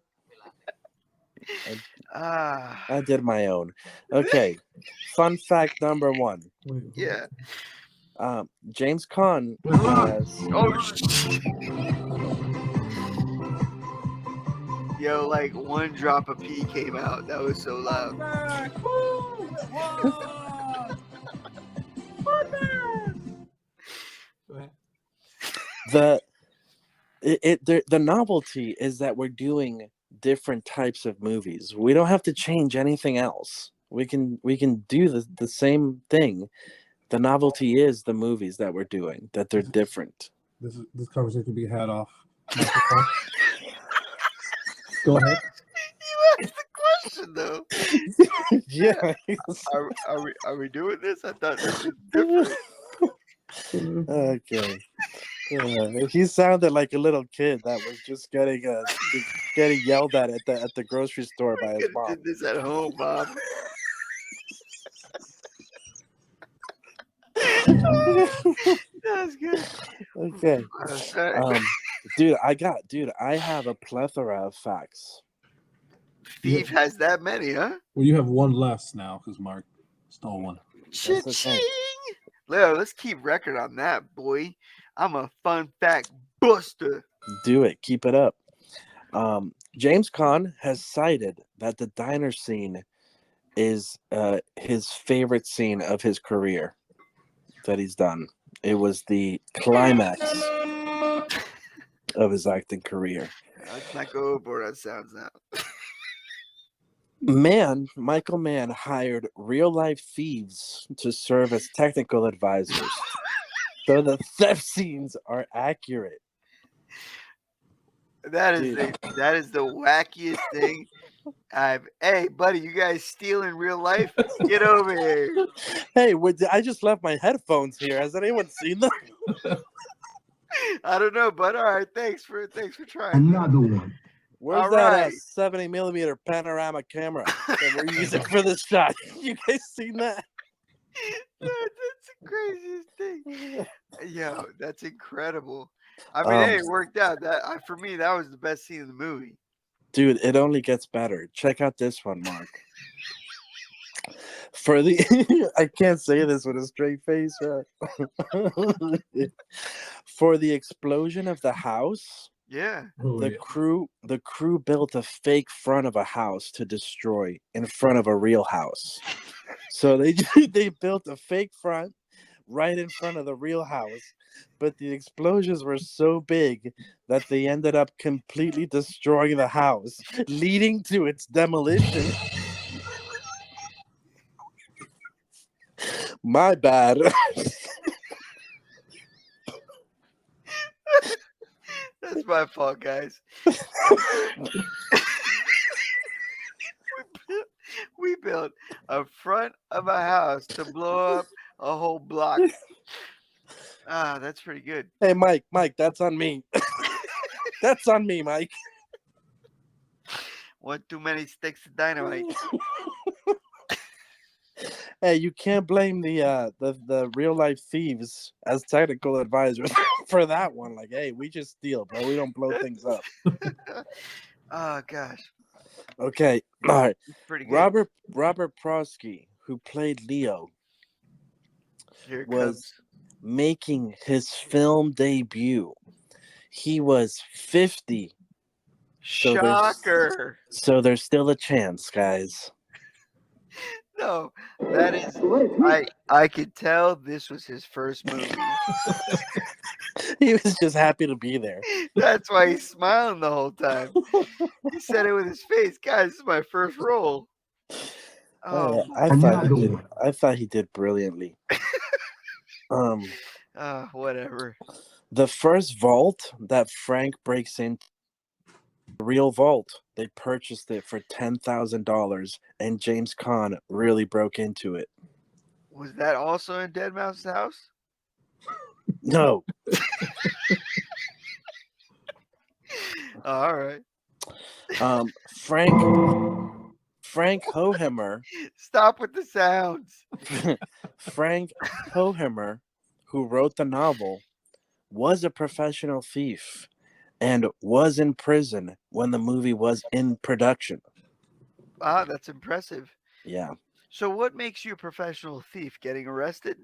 Ah, I did my own. Okay. Fun fact number one. yeah. James Caan Wait, hold on. has Yo, like one drop of pee came out. That was so loud. the the novelty is that we're doing different types of movies. We don't have to change anything else. We can do the same thing. The novelty is the movies that we're doing, that they're different. This conversation can be had off microphone. Go ahead. You asked the question though. Yeah. Are we doing this? I thought this was different. Okay. He sounded like a little kid that was just getting yelled at the grocery store by his Could mom. have did this at home, Bob. That's good. Okay. Sorry. Dude, I have a plethora of facts. Steve has that many, huh? Well, you have one less now because Mark stole one. Cha-ching! okay. Leo, let's keep record on that, boy. I'm a fun fact buster. Do it. Keep it up. James Caan has cited that the diner scene is his favorite scene of his career that he's done. It was the climax of his acting career. Let's not go overboard on sounds now. Michael Mann hired real life thieves to serve as technical advisors. So the theft scenes are accurate. That is Dude. the wackiest thing Hey, buddy, you guys steal in real life? Get over here. Hey, I just left my headphones here. Has anyone seen them? I don't know, but all right. Thanks for trying. Another one. Where's All that right. 70mm panorama camera that we're using for this shot? You guys seen that? That's the craziest thing. Yo, that's incredible. I mean, hey, it worked out. For me, that was the best scene in the movie. Dude, it only gets better. Check out this one, Mark. For the I can't say this with a straight face, right? For the explosion of the house, Yeah. the crew built a fake front of a house to destroy in front of a real house. So they built a fake front right in front of the real house, but the explosions were so big that they ended up completely destroying the house, leading to its demolition. My bad. That's my fault, guys. We built a front of a house to blow up a whole block. That's pretty good. Hey, Mike, that's on me. That's on me, Mike. One too many sticks of dynamite. Hey, you can't blame the real life thieves as technical advisors for that one. Like, hey, we just steal, bro. We don't blow things up. Oh gosh. Okay, all right. Pretty good. Robert Prosky, who played Leo, Here it was comes. making his film debut. He was 50. Shocker. So there's still a chance, guys. No, that is. I could tell this was his first movie. He was just happy to be there. That's why he's smiling the whole time. He said it with his face. Guys, this is my first role. Oh, I thought he did brilliantly. Whatever. The first vault that Frank breaks into, the real vault, they purchased it for $10,000, and James Caan really broke into it. Was that also in Dead Mouse's house? No. All right. Frank Hohemer. Stop with the sounds. Frank Hohemer, who wrote the novel, was a professional thief and was in prison when the movie was in production. Ah, that's impressive. Yeah. So what makes you a professional thief? Getting arrested?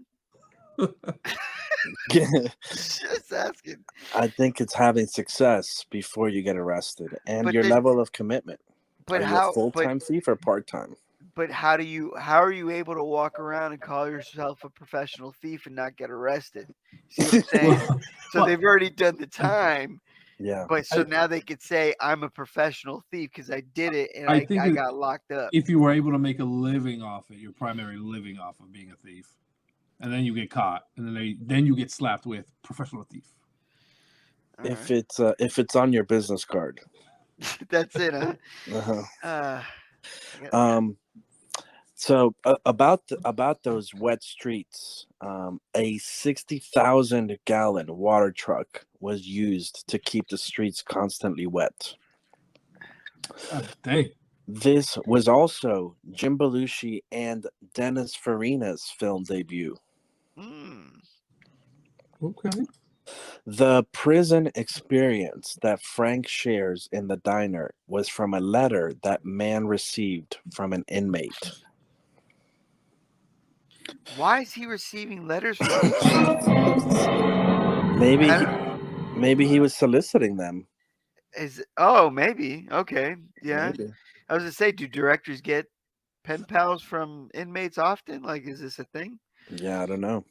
Just asking. I think it's having success before you get arrested and your level of commitment. But are you a full-time thief or part-time? But how are you able to walk around and call yourself a professional thief and not get arrested? See what I'm saying? So they've already done the time. Yeah. But so now they could say I'm a professional thief because I did it and I got locked up. If you were able to make a living off it, your primary living off of being a thief, and then you get caught, and then you get slapped with professional thief. If it's on your business card. That's it, huh? So about those wet streets, a 60,000-gallon water truck was used to keep the streets constantly wet. Dang. This was also Jim Belushi and Dennis Farina's film debut. Okay. The prison experience that Frank shares in the diner was from a letter that Mann received from an inmate. Why is he receiving letters from Maybe he was soliciting them. Maybe. Okay. Yeah. Maybe. I was gonna say, do directors get pen pals from inmates often? Like, is this a thing? Yeah, I don't know.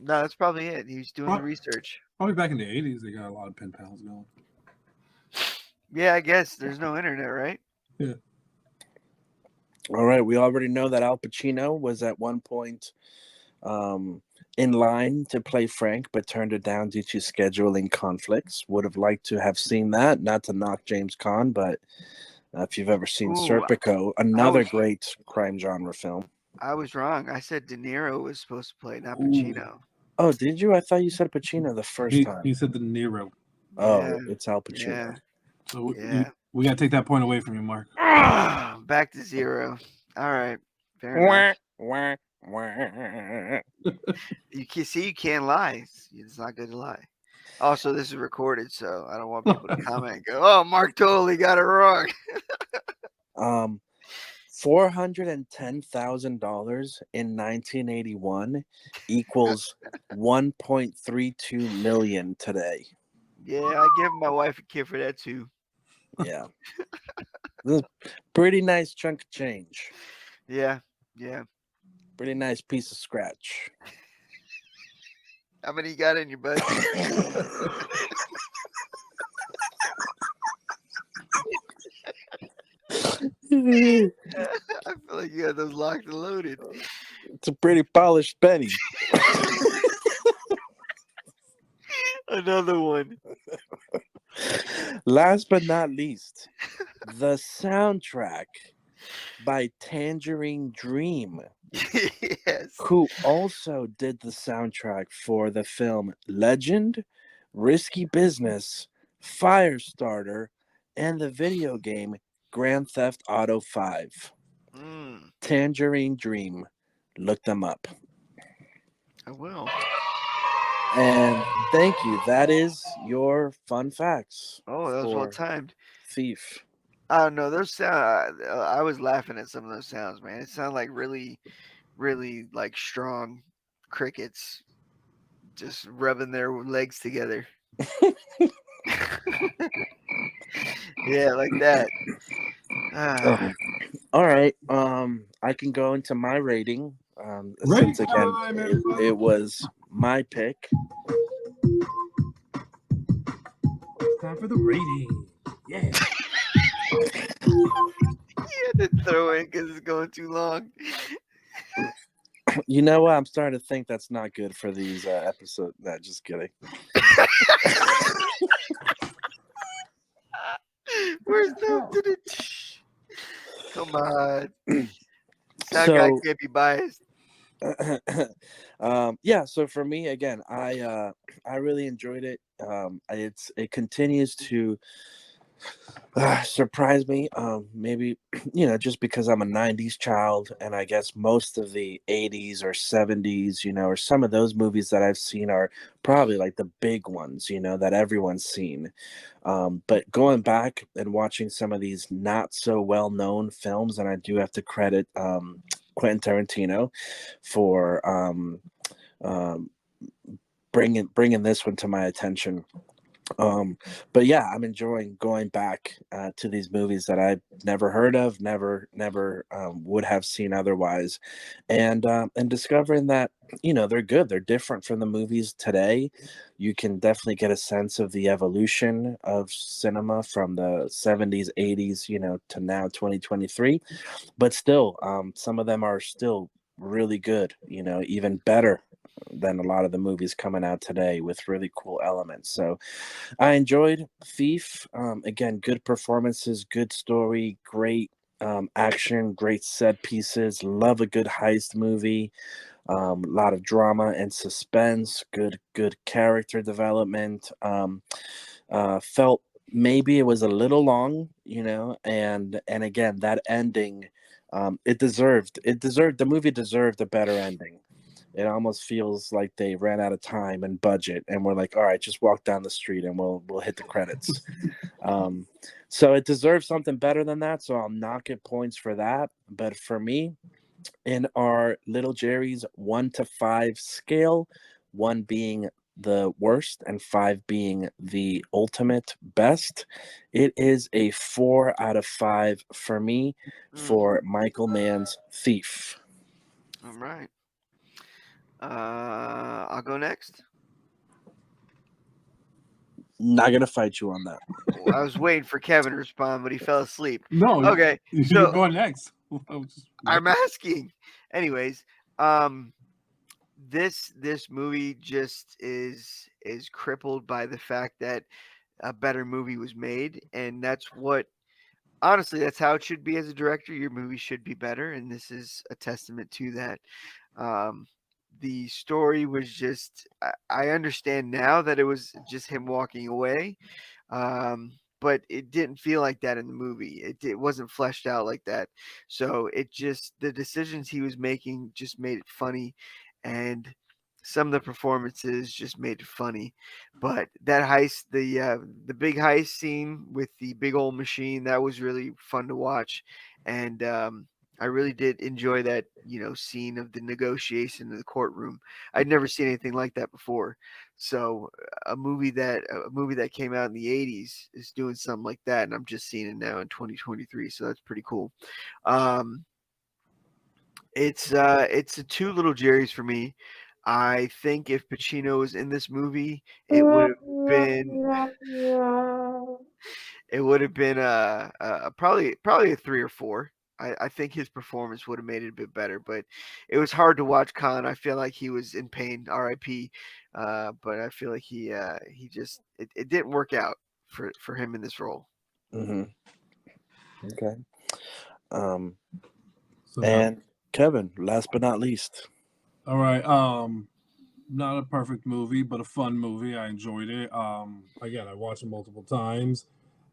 No, that's probably it. He's doing the research. Probably back in the 80s, they got a lot of pen pals going. Yeah, I guess there's no internet, right? Yeah. All right, we already know that Al Pacino was at one point in line to play Frank, but turned it down due to scheduling conflicts. Would have liked to have seen that. Not to knock James Caan, but if you've ever seen Ooh, Serpico, another great crime genre film. I was wrong. I said De Niro was supposed to play, not Ooh. Pacino. Oh, did you? I thought you said Pacino the first time. He said the Nero. Oh, Yeah. it's Al Pacino. Yeah. So Yeah. we got to take that point away from you, Mark. Back to 0. All right. Fair enough. Wah, wah. You can see you can't lie. It's not good to lie. Also, this is recorded, so I don't want people to comment and go, "Oh, Mark totally got it wrong." $410,000 in 1981 equals 1.32 million today. Yeah, I give my wife a kid for that too. Yeah, this is pretty nice chunk of change. Yeah, yeah. Pretty nice piece of scratch. How many you got in your budget? I feel like you got those locked and loaded. It's a pretty polished penny. Another one. Last but not least, the soundtrack by Tangerine Dream, Yes. who also did the soundtrack for the film Legend, Risky Business, Firestarter, and the video game Grand Theft Auto 5. Mm, Tangerine Dream. Look them up. I will. And thank you. That is your fun facts. Oh, that was well for timed. Thief. I don't know. Those sound. I was laughing at some of those sounds, man. It sounded like really, really like strong crickets just rubbing their legs together. Yeah, like that. Ah, All right. I can go into my rating. Rating Since again time, everybody. it was my pick. Time for the rating. Yeah. you had to throw it because it's going too long. You know what? I'm starting to think that's not good for these episodes. Nah, just kidding. Where's the? Come on. Sound So- guy can't be biased. Yeah, so for me again, I really enjoyed it. It continues to surprise me. Maybe just because I'm a '90s child, and I guess most of the '80s or '70s, or some of those movies that I've seen are probably like the big ones, that everyone's seen. But going back and watching some of these not so well known films, and I do have to credit Quentin Tarantino for bringing this one to my attention. But yeah, I'm enjoying going back to these movies that I've never heard of, never would have seen otherwise, and discovering that they're good, they're different from the movies today. You can definitely get a sense of the evolution of cinema from the '70s, '80s, to now 2023. But still, some of them are still really good, even better than a lot of the movies coming out today with really cool elements. So I enjoyed Thief. Again, good performances, good story, great action, great set pieces. Love a good heist movie. A lot of drama and suspense. Good character development. Felt maybe it was a little long, and again that ending. The movie deserved a better ending. It almost feels like they ran out of time and budget, and we're like, all right, just walk down the street and we'll hit the credits. So it deserves something better than that. So I'll knock it points for that. But for me, in our Little Jerry's 1 to 5 scale, 1 being the worst and 5 being the ultimate best, it is a 4 out of 5 for me for Michael Mann's Thief. All right. I'll go next. Not gonna fight you on that. I was waiting for Kevin to respond, but he fell asleep. No. Okay, You so go next. I'm asking. Anyways, this movie just is crippled by the fact that a better movie was made, and that's what honestly, that's how it should be as a director. Your movie should be better, and this is a testament to that. Um, the story was just, I understand now that it was just him walking away, um, but it didn't feel like that in the movie. It wasn't fleshed out like that. So it just, the decisions he was making just made it funny, and some of the performances just made it funny. But that heist, the big heist scene with the big old machine, that was really fun to watch, and I really did enjoy that, scene of the negotiation in the courtroom. I'd never seen anything like that before. So a movie that came out in the 80s is doing something like that, and I'm just seeing it now in 2023. So that's pretty cool. Um, it's a two little Jerry's for me. I think if Pacino was in this movie, been it would have been probably a 3 or 4. I think his performance would have made it a bit better, but it was hard to watch Caan. I feel like he was in pain, R.I.P. But I feel like he just it didn't work out for him in this role. Mm-hmm. Okay. Um, So and Kevin, last but not least. all right. Not a perfect movie, but a fun movie. I enjoyed it. Again, I watched it multiple times.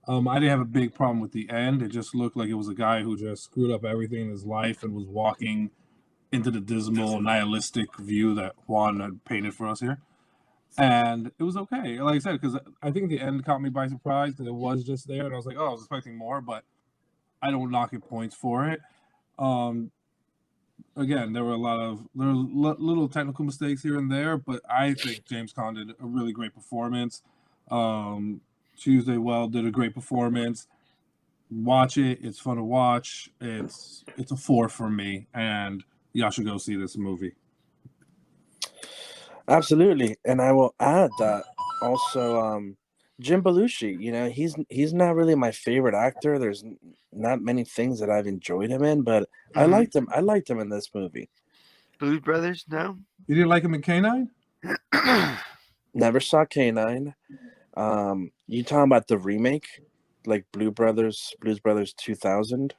I didn't have a big problem with the end. It just looked like it was a guy who just screwed up everything in his life and was walking into the dismal, nihilistic view that Juan had painted for us here. And it was okay, like I said, because I think the end caught me by surprise because it was just there, and I was like, oh, I was expecting more, but I don't knock it points for it. Um, Again, there were little technical mistakes here and there, but I think James Caan did a really great performance. Um, Tuesday Well did a great performance. Watch it; it's fun to watch. It's a 4 for me, and y'all should go see this movie. Absolutely, and I will add that also. Jim Belushi, he's not really my favorite actor. There's not many things that I've enjoyed him in, but I Mhm. liked him. I liked him in this movie. Blues Brothers, no. You didn't like him in Canine? Never saw Canine. You talking about the remake, like Blues Brothers 2000?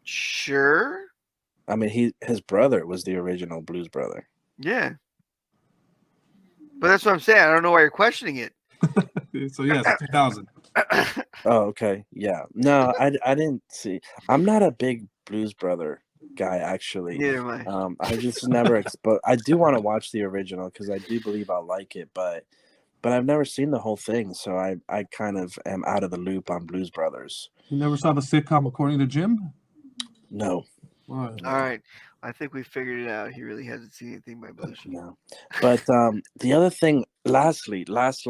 Sure. I mean, his brother was the original Blues Brother. Yeah, but that's what I'm saying. I don't know why you're questioning it. So yes, 2000. Oh, okay, yeah. No, I didn't see. I'm not a big Blues Brother guy, actually. Neither am I. I just never exposed. I do want to watch the original because I do believe I'll like it, but I've never seen the whole thing, so I kind of am out of the loop on Blues Brothers. You never saw the sitcom According to Jim? No, Well, All right, I think we figured it out. He really hasn't seen anything by Belushi. no. But the other thing, lastly, last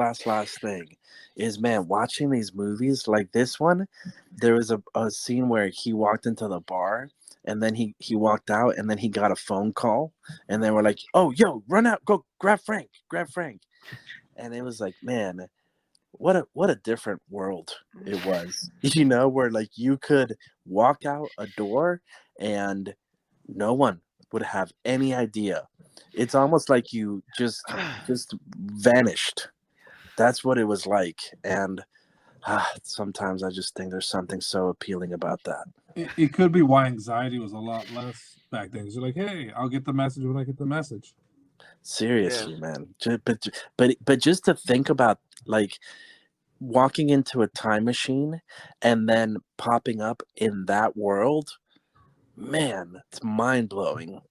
thing is, man, watching these movies like this one, there was a scene where he walked into the bar and then he walked out and then he got a phone call and they were like, oh, yo, run out, go grab Frank. And it was like, man, what a different world it was, where like you could walk out a door and no one would have any idea. It's almost like you just vanished. That's what it was like. And sometimes I just think there's something so appealing about that. it could be why anxiety was a lot less back then. 'Cause you're like, hey, I'll get the message when I get the message. Seriously, man. But just to think about, like, walking into a time machine and then popping up in that world, man, it's mind blowing.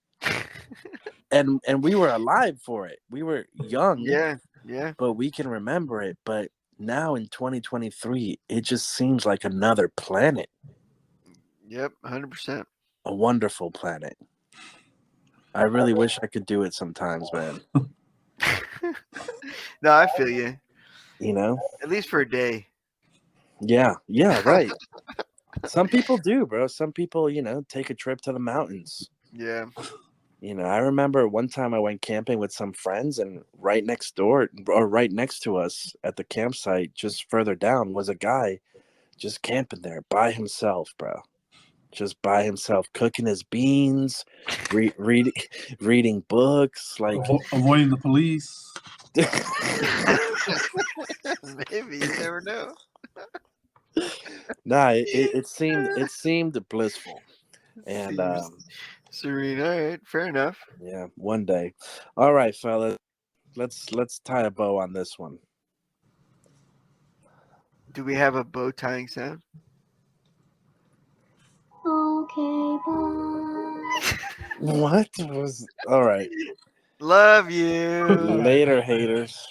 And we were alive for it. We were young, Yeah, yeah. but we can remember it. But now in 2023, it just seems like another planet, Yep, 100%. a wonderful planet. I really wish I could do it sometimes, man. No, I feel you. You know? At least for a day. Yeah, right. Some people do, bro. Some people, take a trip to the mountains. Yeah. I remember one time I went camping with some friends, and right next door or right next to us at the campsite, just further down, was a guy just camping there by himself, bro. just by himself, cooking his beans, reading books. Like, Avoiding the police. Maybe you never know. nah, it seemed blissful, and Seems serene. All right, fair enough. yeah, one day. All right, fellas, let's tie a bow on this one. Do we have a bow tying sound? Okay, bye. What was all right? Love you. Later, haters.